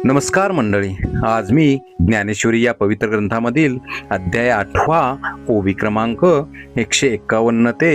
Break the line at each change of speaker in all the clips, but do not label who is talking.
नमस्कार मंडळी. आज मी ज्ञानेश्वरी या पवित्र ग्रंथामधील अध्याय 8 ओवी क्रमांक 151 ते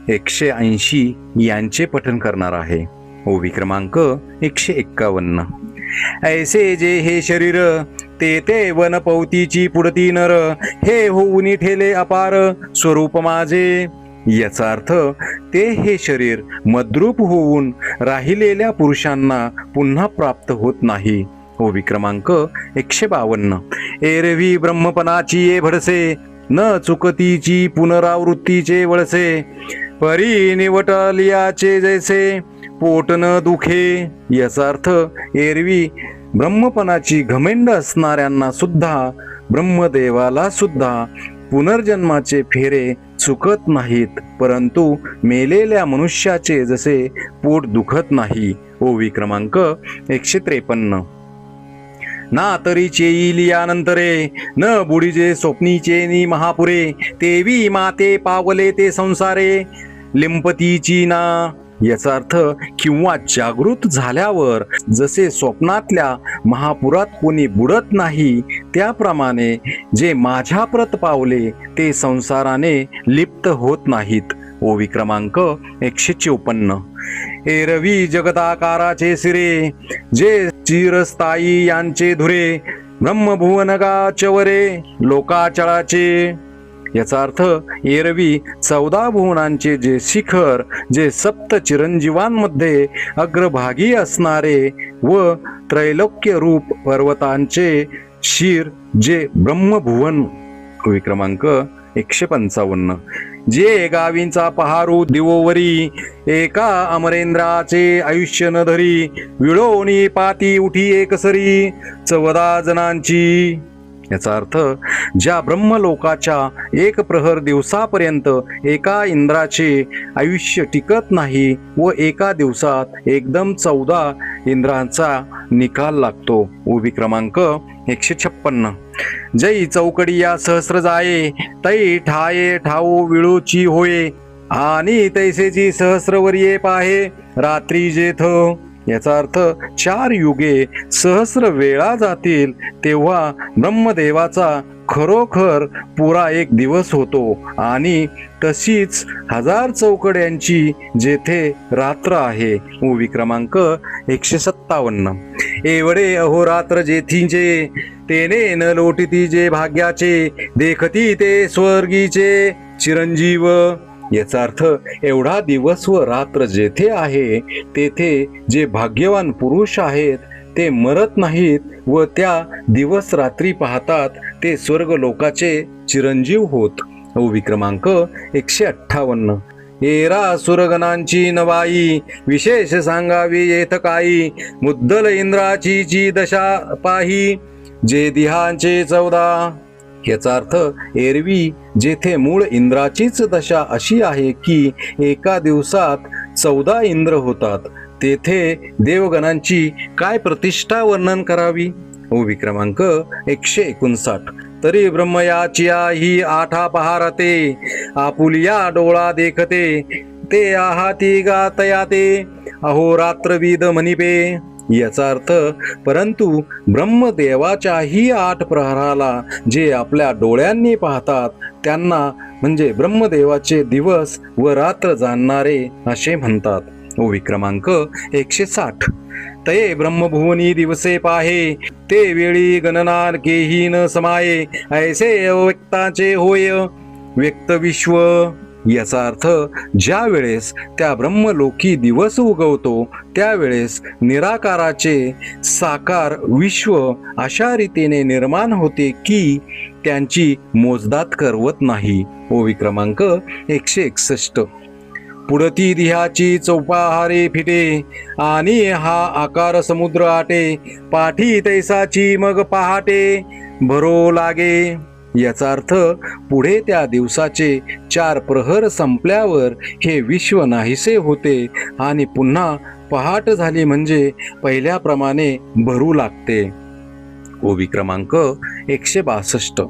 180 यांचे पठण करणार आहे. ओवी क्रमांक 151. ऐसे जे हे शरीर ते ते वनपवतीची पुढती नर, हे होऊनी ठेले अपार स्वरूप माझे. याचा अर्थ ते हे शरीर मद्रूप होऊन राहिलेल्या पुरुषांना पुन्हा प्राप्त होत नाही. ओवी क्रमांक 152. एरवी ब्रह्मपणाची ये भडसे, न चुकतीची पुनरावृत्तीचे वळसे, परी निवटलियाचे जैसे पोट न दुखे. याचा अर्थ एरवी ब्रह्मपणाची घमेंड असणाऱ्यांना सुद्धा, ब्रह्मदेवाला सुद्धा पुनर्जन्माचे फेरे चुकत नाहीत, परंतु मेलेल्या मनुष्याचे जसे पोट दुखत नाही. ओवी क्रमांक 153. ना तरीचे इलियानंतरे, न बुडीजे स्वप्नीचे नि महापुरे, तेवी माते पावले ते संसारे लिंपतीची ना. याचा अर्थ किंवा जागृत झाल्यावर जसे स्वप्नातल्या महापुरात कोणी बुडत नाही, त्याप्रमाणे जे माझ्या प्रत पावले ते संसाराने लिप्त होत नाहीत. ओवी क्रमांक 154. एरवी जगताकाराचे सिरे, जे चिरस्थायी यांचे धुरे, ब्रह्मभुवनगाचवरे लोकाचळाचे. याचा अर्थ एरवी 14 भुवनांचे जे शिखर, जे सप्त चिरंजीवांमध्ये अग्रभागी असणारे व त्रैलोक्य रूप पर्वतांचे शिर, जे ब्रह्मभुवन. ओवी क्रमांक 155. जे गावींचा पहारू दिवोवरी, एका अमरेंद्राचे आयुष्य न धरी, विळोणी पाती उठी एकसरी 14 जणांची. याचा अर्थ ज्या ब्रह्मलोकाच्या एक प्रहर दिवसापर्यंत एका इंद्राचे आयुष्य टिकत नाही व एका दिवसात एकदम 14 इंद्रांचा निकाल लागतो. ओवी क्रमांक 156. जै चौकडिया सहस्र जाये, तै ठाये ठाऊ विळूची होये, आणि तैसेची सहस्रवर्ये पाहे रात्री जेथ. याचा अर्थ 4 युगे सहस्र वेळा जातील तेव्हा ब्रह्मदेवाचा खरोखर पुरा एक दिवस होतो, आणि तशीच 1000 चौकड्यांची जेथे रात्र आहे. ओवी क्रमांक 157. एवढे अहोरात्र जेथीचे, तेने न लोटिती जे भाग्याचे, देखती ते स्वर्गीचे चिरंजीव. याचा अर्थ एवढा दिवस व रात्र जेथे आहे तेथे जे भाग्यवान पुरुष आहेत ते मरत नाहीत व त्या दिवस रात्री पाहतात ते स्वर्ग लोकाचे चिरंजीव होत. ओवी क्रमांक 158. एरा सुरगणांची नवाई, विशेष सांगावी येथ काही, मुद्दल इंद्राची जी दशा पाही, जे दिहांचे 14. याचा अर्थ एरवी जेथे मूळ इंद्राचीच दशा अशी आहे की एका दिवसात 14 इंद्र होतात, तेथे देवगणांची काय प्रतिष्ठा वर्णन करावी. ओवी क्रमांक 159. तरी ब्रह्मयाचिया ही 8 पहारते, आपुलिया डोळा देखते, ते आहाती गातया ते अहोरात्रविद म्हणिपे. याचा अर्थ परंतु ब्रह्मदेवाच्याही 8 प्रहराला जे आपल्या डोळ्यांनी पाहतात त्यांना म्हणजे ब्रह्मदेवाचे दिवस व रात्र जाणणारे असे म्हणतात. ओवी क्रमांक 160. तये ब्रह्मभुवनी दिवसे पाहे, ते वेळी गणना केही न समाये, ऐसे अव्यक्ताचे होय व्यक्त विश्व. याचा अर्थ ज्या वेळेस त्या ब्रह्मलोकी दिवस उगवतो त्यावेळेस निराकाराचे साकार विश्व अशा रीतीने निर्माण होते की त्यांची मोजदात करवत नाही. ओवी क्रमांक 161. पुढती दिहाची चौपाहारे फिटे, आणि हा आकार समुद्र आटे, पाठी तैसाची मग पहाटे भरो लागे. याचा अर्थ पुढे त्या दिवसाचे 4 प्रहर संपल्यावर हे विश्व नाहीसे होते आणि पुन्हा पहाट झाली म्हणजे पहिल्याप्रमाणे भरू लागते. ओवी क्रमांक 162.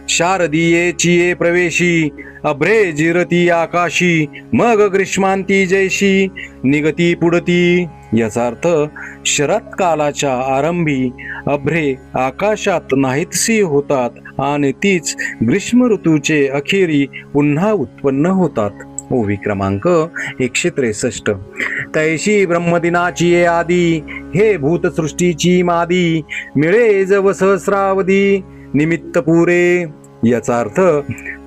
शारदीयेची प्रवेशी अभ्रे जिरती आकाशी मग ग्रीष्मांती जैशी निगती पुढती. याचा अर्थ शरत्कालाच्या आरंभी अभ्रे आकाशात नाहीतशी होतात आणि तीच ग्रीष्म ऋतूचे अखेरी पुन्हा उत्पन्न होतात. ओवी क्रमांक 163. तैशी ब्रह्मदिनाची ये आदी हे भूतसृष्टीची मादी मिळे जव सहस्रावधी निमित्त पुरे. याचा अर्थ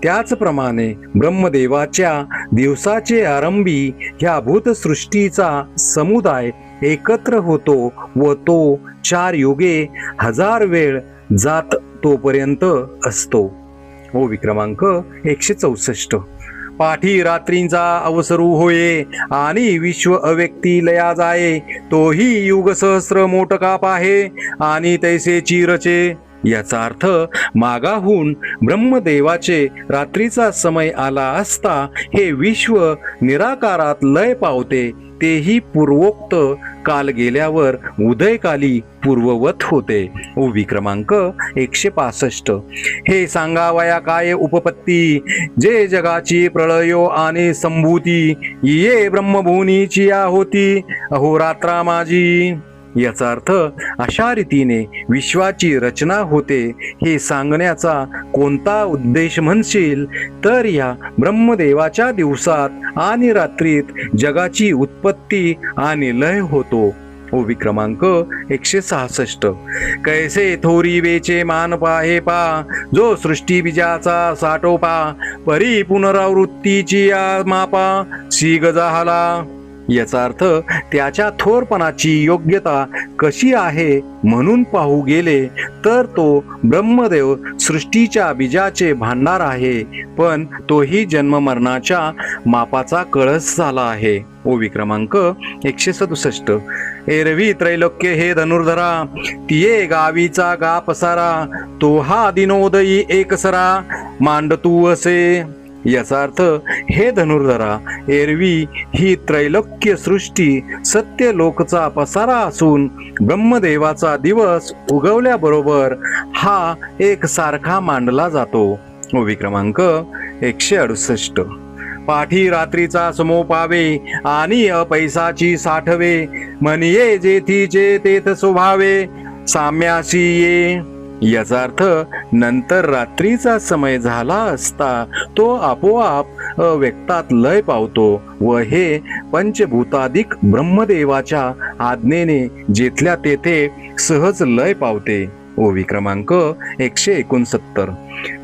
त्याचप्रमाणे ब्रह्मदेवाच्या दिवसाचे आरंभी ह्या भूतसृष्टीचा समुदाय एकत्र होतो व तो 4 युगे 1000 वेळ जात तोपर्यंत असतो. ओवी क्रमांक 164. पाठी रात्रींचा अवसरू होये आणि विश्व अव्यक्ती लया जाये तोही युग सहस्र मोटका पाहे आणि तैसेची रचे. याचा अर्थ मागाहून ब्रह्मदेवाचे रात्रीचा समय आला असता हे विश्व निराकारात लय पावते तेही पूर्वोक्त काल गेल्यावर उदयकाली पूर्ववत होते. ओवी क्रमांक 165. हे सांगावया काय उपपत्ती जे जगाची प्रळयो आणि संभूती ये ब्रह्मभुवनीची होती अहोरात्रा माझी. याचा अर्थ अशा रीतीने विश्वाची रचना होते हे सांगण्याचा कोणता उद्देश म्हणशील तर या ब्रह्मदेवाच्या दिवसात आणि रात्रीत जगाची उत्पत्ती आणि लय होतो. ओवी क्रमांक 166. कैसे थोरी वेचे मान पाहे पा जो सृष्टी बीजाचा साठोपा परी पुनरावृत्तीची मापा सी गजाहाला. याचा अर्थ त्याच्या थोरपणाची योग्यता कशी आहे म्हणून पाहू गेले तर तो ब्रह्मदेव सृष्टीच्या बीजाचे भांडार आहे पण तोही जन्म मरणाच्या मापाचा कळस झाला आहे. ओवी क्रमांक 167. एरवी त्रैलोक्य हे धनुर्धरा तिये गावीचा गा पसारा तो हा दिनोदयी एकसरा मांडतू असे. याचा अर्थ हे धनुर्धरा एरवी ही त्रैलोक्य सृष्टी सत्य लोकचा पसारा असून ब्रह्मदेवाचा दिवस उगवल्याबरोबर हा एक सारखा मांडला जातो. ओवी क्रमांक 168. पाठी रात्रीचा समोपावे आणि अपैसाची साठवे म्हणिये जेथीचे तेथ स्वभावे साम्यासी ये. याचा अर्थ नंतर रात्रीचा समय झाला असता तो आपोआप अव्यक्तात लय पावतो व हे पंचभूताधिक ब्रह्मदेवाच्या आज्ञेने जेथल्या तेथे सहज लय पावते. ओवी क्रमांक 169.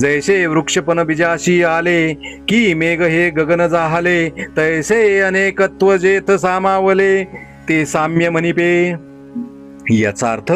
जैसे वृक्षपन बीजाशी आले की मेघ हे गगन जाहले तैसे अनेकत्व जेथ सामावले ते साम्य म्हणिपे. याचा अर्थ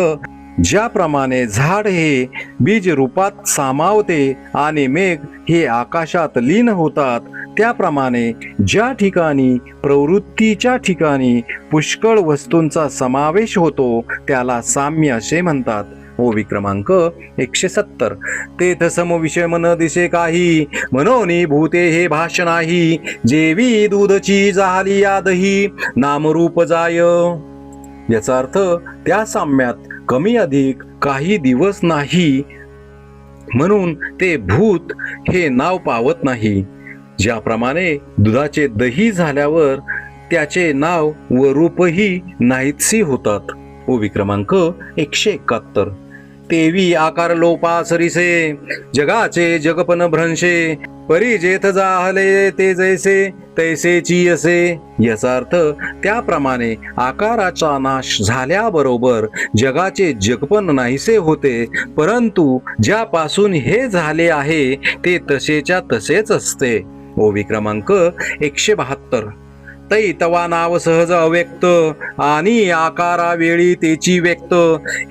ज्याप्रमाणे झाड हे बीज रूपात सामावते आणि मेघ हे आकाशात लीन होतात त्याप्रमाणे ज्या ठिकाणी प्रवृत्तीच्या ठिकाणी पुष्कळ वस्तूंचा समावेश होतो त्याला साम्य असे म्हणतात. ओवी क्रमांक 170. तेथ समविषय मन दिसे काही मनोनी भूते हे भाष्य नाही जेवी दूधची झाली या दही नामरूप जाय. याचा अर्थ त्या साम्यात कमी अधिक काही दिवस नाही म्हणून ते भूत हे नाव पावत नाही. ज्याप्रमाणे दुधाचे दही झाल्यावर त्याचे नाव व रूपही नाहीतशी होतात. ओवी क्रमांक 171. तेवी आकार लोपा सरिसे जगाचे जगपन भ्रंशे परी जेथ जाहले ते जैसे तैसेची असे. याचा अर्थ त्याप्रमाणे आकाराचा नाश झाल्याबरोबर जगाचे जगपन नाहीसे होते परंतु ज्यापासून हे झाले आहे ते तसेच्या तसेच असते. ओवी क्रमांक 172. तै तवा नाव सहज अव्यक्त आणि आकारा वेळी तेची व्यक्त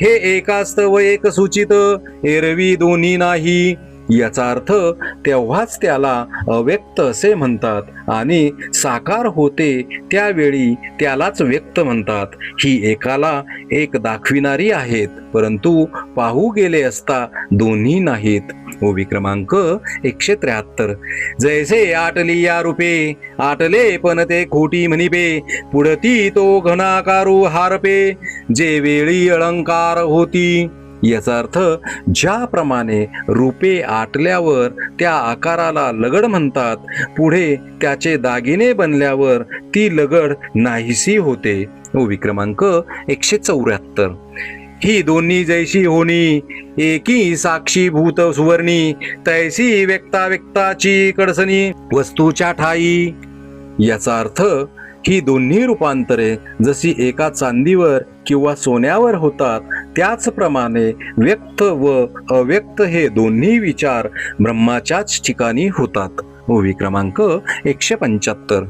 हे एकास्तव एक सूचित एरवी दोन्ही नाही. याचा अर्थ तेव्हाच त्याला अव्यक्त असे म्हणतात आणि साकार होते त्यावेळी त्यालाच व्यक्त म्हणतात. ही एकाला एक दाखविणारी आहेत परंतु पाहू गेले असता दोन्ही नाहीत. ओवी क्रमांक 173. जैसे आटली या रूपे आटले पण ते खोटी म्हणिपे पुढती तो घनाकारू हारपे जे वेळी अलंकार होती. याचा अर्थ ज्याप्रमाणे रूपे आटल्यावर त्या आकाराला लगड म्हणतात, पुढे त्याचे दागिने बनल्यावर ती लगड नाहीशी होते. ओवी क्रमांक 174. ही दोन्ही जैशी होणी, एकी साक्षी भूत सुवर्णी, तैसी व्यक्ता व्यक्ताची कडसणी वस्तूच्या ठाई. याचा अर्थ ही दोन्ही रूपांतरे जशी एका चांदीवर किंवा सोन्यावर होतात, त्याचप्रमाणे व्यक्त व अव्यक्त हे दोन्ही विचार ब्रह्माच्याच ठिकाणी होतात. ओवी क्रमांक 175.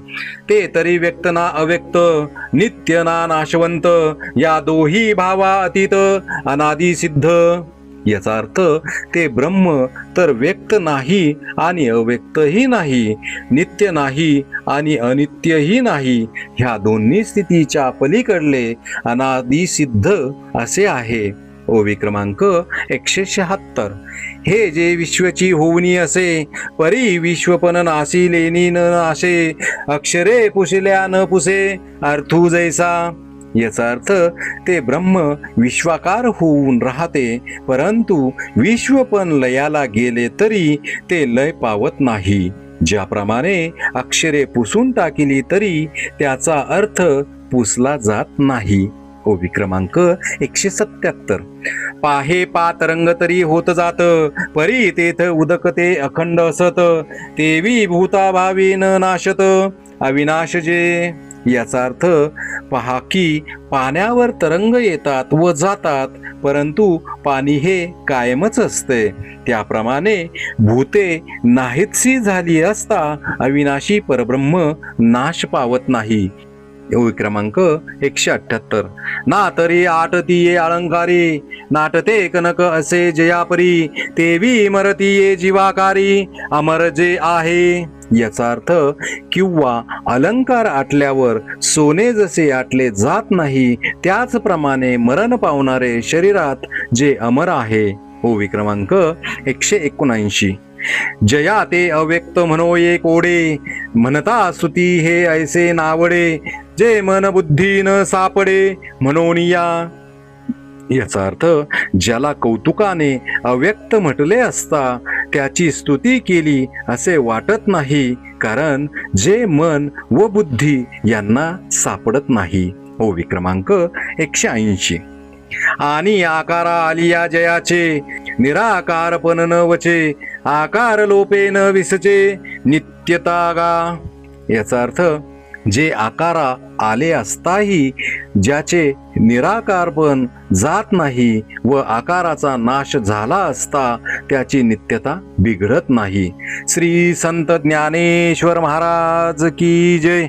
ते तरी व्यक्त ना अव्यक्त, नित्य ना नाशवंत, या दोही भावा अतीत अनादि सिद्ध. याचा अर्थ ते ब्रह्म तर व्यक्त नाही आणि अव्यक्तही नाही, नित्य नाही आणि अनित्यही नाही, ह्या दोन्ही स्थितीच्या पलीकडले अनादि सिद्ध असे आहे. ओवी क्रमांक 176. हे जे विश्वची होवनी असे, परी विश्वपन नासी लेनी न नाशे, अक्षरे पुसल्या न पुसे अर्थू जैसा. याचा अर्थ ते ब्रह्म विश्वाकार होऊन राहते, परंतु विश्व पण लयाला गेले तरी ते लय पावत नाही. ज्याप्रमाणे अक्षरे पुसून टाकली तरी त्याचा अर्थ पुसला जात नाही. ओवी क्रमांक 177. पाहे पातरंग तरी होत जात, परी तेथ उदकते अखंड असत, तेवी भूताभावी न नाशत अविनाश जे. याचा अर्थ पहा की पाण्यावर तरंग येतात व जातात, परंतु पाणी हे कायमच असते. त्याप्रमाणे भूते नाहीतशी झाली असता अविनाशी परब्रह्म नाश पावत नाही. ओवी क्रमांक 178. ना तरी आटतीये अलंकारी, नाटते कनक असे जयापरी, तेवी मरतीये जीवाकारी अमर जे आहे. याचा अर्थ किंवा अलंकार आटल्यावर सोने जसे आटले जात नाही, त्याचप्रमाणे मरण पावणारे शरीरात जे अमर आहे. ओवी क्रमांक 179. जया ते अव्यक्त म्हणो ये कोडे, म्हणता स्तुती हे ऐसे नावडे, जे मन बुद्धी न सापडे म्हणून या. याचा अर्थ ज्याला कौतुकाने अव्यक्त म्हटले असता त्याची स्तुती केली असे वाटत नाही, कारण जे मन व बुद्धी यांना सापडत नाही. ओवी क्रमांक 180. आणि आकारा आलिया जयाचे, निराकार पण न वचे, आकार लोपे न विसचे नित्यता गा. याचा अर्थ जे आकारा आले असताही ज्याचे निराकारपण जात नाही व आकाराचा नाश झाला असता त्याची नित्यता बिघडत नाही. श्री संत ज्ञानेश्वर महाराज की जय.